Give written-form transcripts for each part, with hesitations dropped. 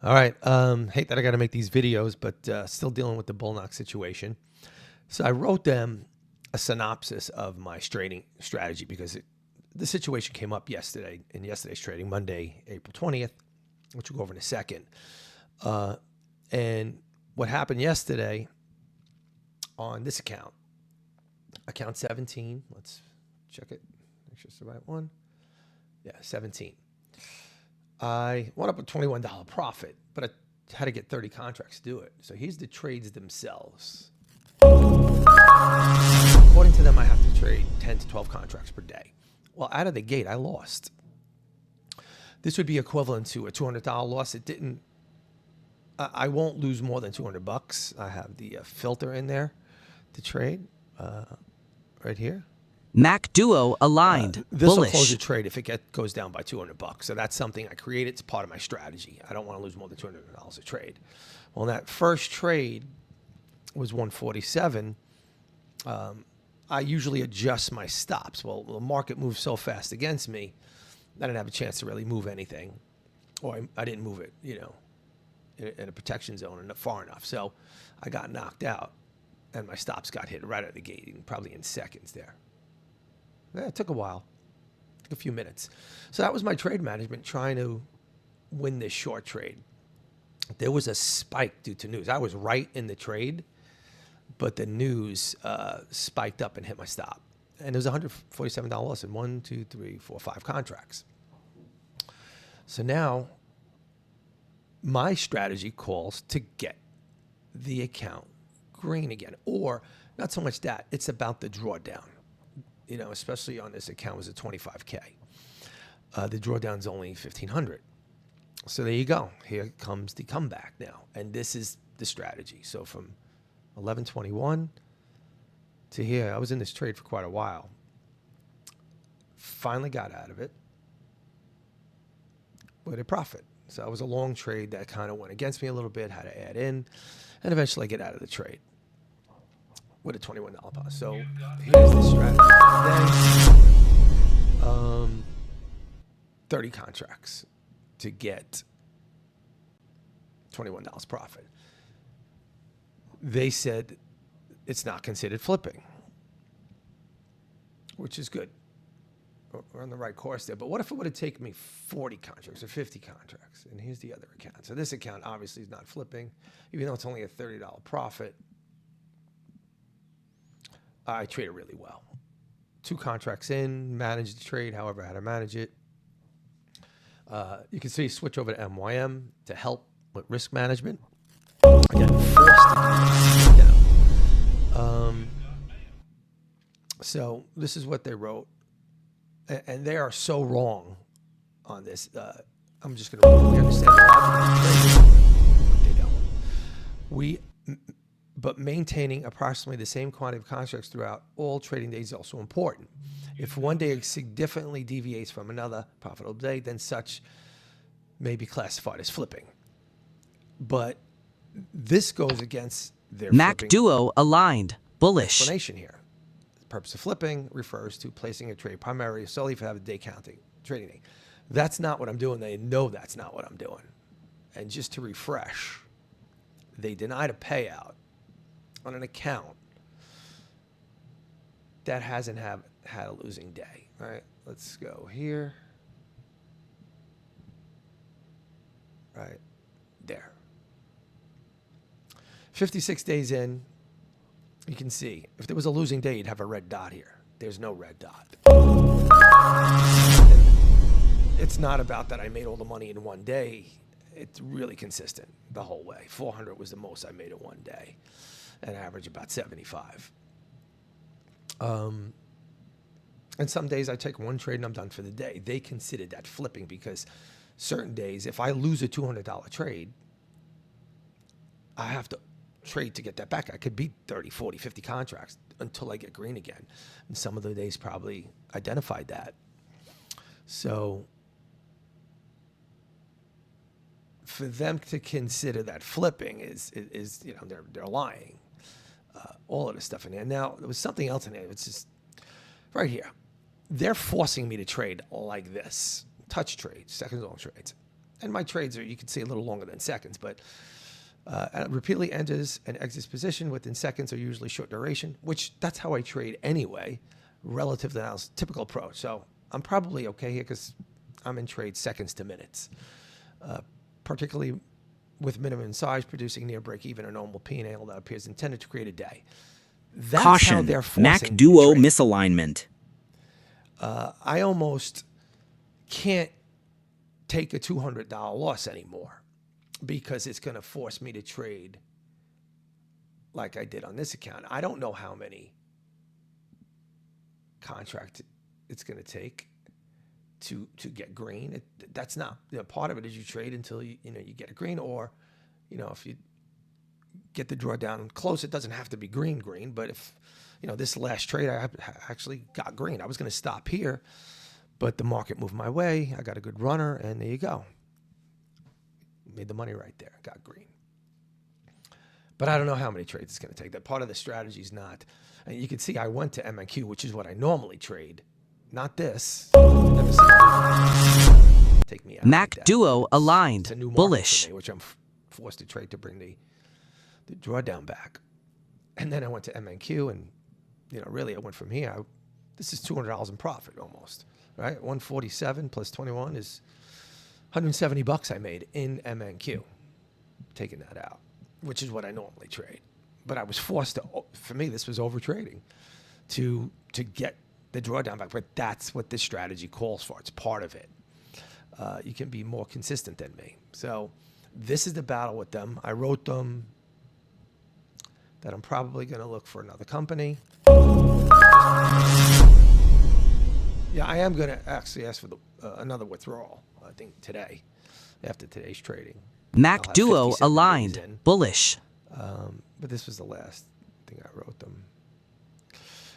All right. Hate that I got to make these videos, but still dealing with the Bulenox situation. So I wrote them a synopsis of my trading strategy because the situation came up yesterday in yesterday's trading, Monday, April 20th, which we'll go over in a second. And what happened yesterday on this account 17, let's check it, make sure it's the right one. Yeah, 17. I went up a $21 profit, but I had to get 30 contracts to do it. So here's the trades themselves. According to them, I have to trade 10 to 12 contracts per day. Well, out of the gate, I lost. This would be equivalent to a $200 loss. It didn't. I won't lose more than $200. I have the filter in there to trade right here. Mac Duo aligned. This will bullish. close the trade if it goes down by $200. So that's something I created. It's part of my strategy. I don't want to lose more than $200 a trade. Well, that first trade was 147. I usually adjust my stops. Well, the market moves so fast against me, I didn't have a chance to really move anything, or I didn't move it, in a protection zone far enough. So I got knocked out, and my stops got hit right out of the gate, probably in seconds there. Yeah, it took a while. It took a few minutes. So that was my trade management, trying to win this short trade. There was a spike due to news. I was right in the trade, but the news spiked up and hit my stop. And it was a $147 loss in 1, 2, 3, 4, 5 contracts. So now my strategy calls to get the account green again. Or not so much that, it's about the drawdown. Especially on this account was a 25K. The drawdown's only 1,500. So there you go. Here comes the comeback now. And this is the strategy. So from 1121 to here, I was in this trade for quite a while. Finally got out of it with a profit. So it was a long trade that kind of went against me a little bit, had to add in, and eventually get out of the trade with a $21 pause. So here's the strategy today. 30 contracts to get $21 profit. They said it's not considered flipping, which is good. We're on the right course there. But what if it would have taken me 40 contracts or 50 contracts? And here's the other account. So this account obviously is not flipping, even though it's only a $30 profit. I traded really well. 2 contracts in, managed the trade however I had to manage it. You can see switch over to MYM to help with risk management. Again, forced to come down. So this is what they wrote. And they are so wrong on this. I'm just going to read. We understand the logic of the trade, but they don't. But maintaining approximately the same quantity of contracts throughout all trading days is also important. If one day significantly deviates from another profitable day, then such may be classified as flipping. But this goes against their Mac Duo aligned. Bullish. explanation here. The purpose of flipping refers to placing a trade primarily solely for have a day counting trading day. That's not what I'm doing. They know that's not what I'm doing. And just to refresh, they denied a payout on an account that hasn't had a losing day. All right, let's go here. Right there. 56 days in, you can see if there was a losing day, you'd have a red dot here. There's no red dot. It's not about that I made all the money in one day. It's really consistent the whole way. 400 was the most I made in one day. An average about 75. And some days I take one trade and I'm done for the day. They considered that flipping because certain days, if I lose a $200 trade, I have to trade to get that back. I could beat 30, 40, 50 contracts until I get green again. And some of the days probably identified that. So for them to consider that flipping is they're lying. All of this stuff in there. Now, there was something else in there. It's just right here. They're forcing me to trade like this. Touch trades, second zone trades. And my trades are, you can see, a little longer than seconds, but repeatedly enters and exits position within seconds or usually short duration, which that's how I trade anyway, relative to the typical approach. So I'm probably okay here because I'm in trade seconds to minutes, particularly with minimum size producing near break even or normal P&L that appears intended to create a day. That's how Caution. they're Mac forcing Duo trade. misalignment. I almost can't take a $200 loss anymore because it's going to force me to trade like I did on this account. I don't know how many contracts it's going to take to get green. That's not, part of it is you trade until you get a green, or if you get the drawdown close, it doesn't have to be green, but if this last trade I actually got green. I was going to stop here, but the market moved my way. I got a good runner, and there you go. Made the money right there. Got green. But I don't know how many trades it's going to take. That part of the strategy is not. And you can see I went to MNQ, which is what I normally trade. Not this. Never seen it take me out Mac like that. Duo It's aligned. a new market Bullish. for me, which I'm forced to trade to bring the drawdown back. And then I went to MNQ, and really I went from here. This is $200 in profit almost, right? 147 plus 21 is $170 I made in MNQ, taking that out, which is what I normally trade. But I was forced to. For me, this was over trading to get the drawdown back. But that's what this strategy calls for. It's part of it. You can be more consistent than me. So this is the battle with them. I wrote them that I'm probably going to look for another company. Yeah, I am going to actually ask for another withdrawal, I think, today, after today's trading. Mac I'll have Duo 57 days aligned. in. Bullish. But this was the last thing I wrote them.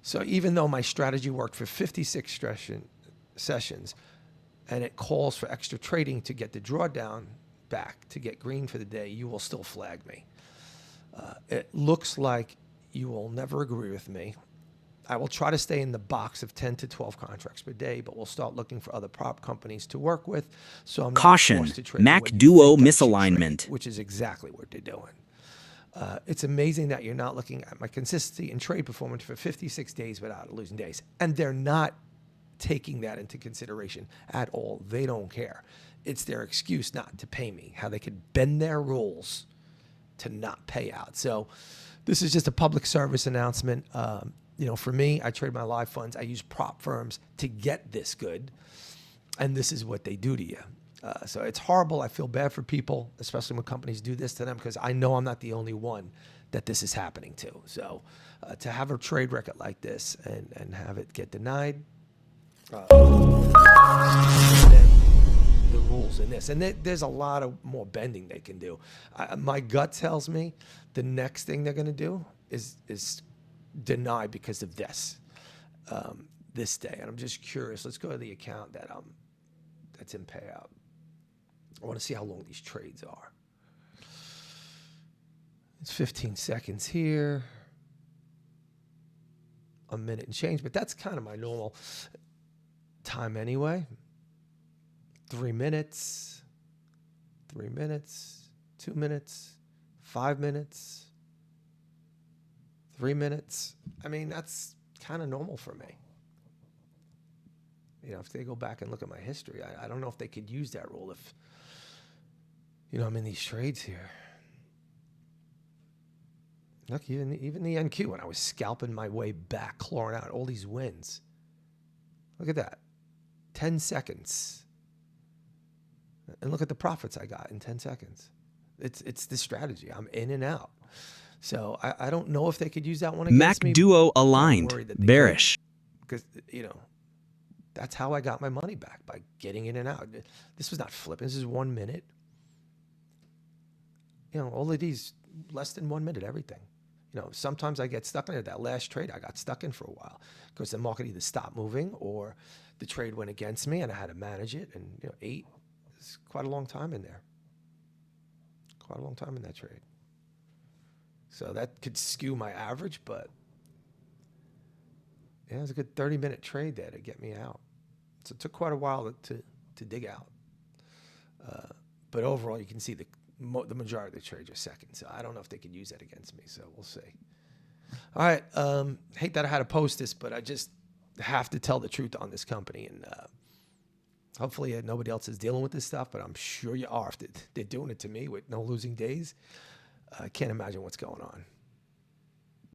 So even though my strategy worked for 56 sessions, and it calls for extra trading to get the drawdown back, to get green for the day, you will still flag me. It looks like you will never agree with me. I will try to stay in the box of 10 to 12 contracts per day, but we'll start looking for other prop companies to work with. So I'm not Caution. forced to trade Mac when you Duo think I should misalignment. trade, which is exactly what they're doing. It's amazing that you're not looking at my consistency and trade performance for 56 days without losing days. And they're not taking that into consideration at all. They don't care. It's their excuse not to pay me, how they could bend their rules to not pay out. So this is just a public service announcement. For me, I trade my live funds. I use prop firms to get this good. And this is what they do to you. So it's horrible. I feel bad for people, especially when companies do this to them, because I know I'm not the only one that this is happening to. So to have a trade record like this and have it get denied, the rules in this. And there's a lot of more bending they can do. My gut tells me the next thing they're going to do is deny because of this day. And I'm just curious. Let's go to the account that's in payout. I want to see how long these trades are. It's 15 seconds here. A minute and change, but that's kind of my normal time anyway. 3 minutes, 3 minutes, 2 minutes, 5 minutes, 3 minutes. I mean, that's kind of normal for me. If they go back and look at my history, I don't know if they could use that rule if, I'm in these trades here. Look, even the NQ, when I was scalping my way back, clawing out all these wins. Look at that. 10 seconds. And look at the profits I got in 10 seconds. It's the strategy. I'm in and out. So I don't know if they could use that one against Mac me. Duo I'm aligned. worried that they Bearish. could, because, that's how I got my money back, by getting in and out. This was not flipping. This is 1 minute. All of these, less than 1 minute, everything. Sometimes I get stuck in it. That last trade I got stuck in for a while because the market either stopped moving or the trade went against me and I had to manage it. And 8 is quite a long time in there. Quite a long time in that trade. So that could skew my average, but it was a good 30-minute trade there to get me out. So it took quite a while to dig out. But overall, you can see the majority of the trades are second. So I don't know if they could use that against me. So we'll see. All right. Hate that I had to post this, but I just have to tell the truth on this company. And hopefully nobody else is dealing with this stuff, but I'm sure you are. If they're doing it to me with no losing days, I can't imagine what's going on.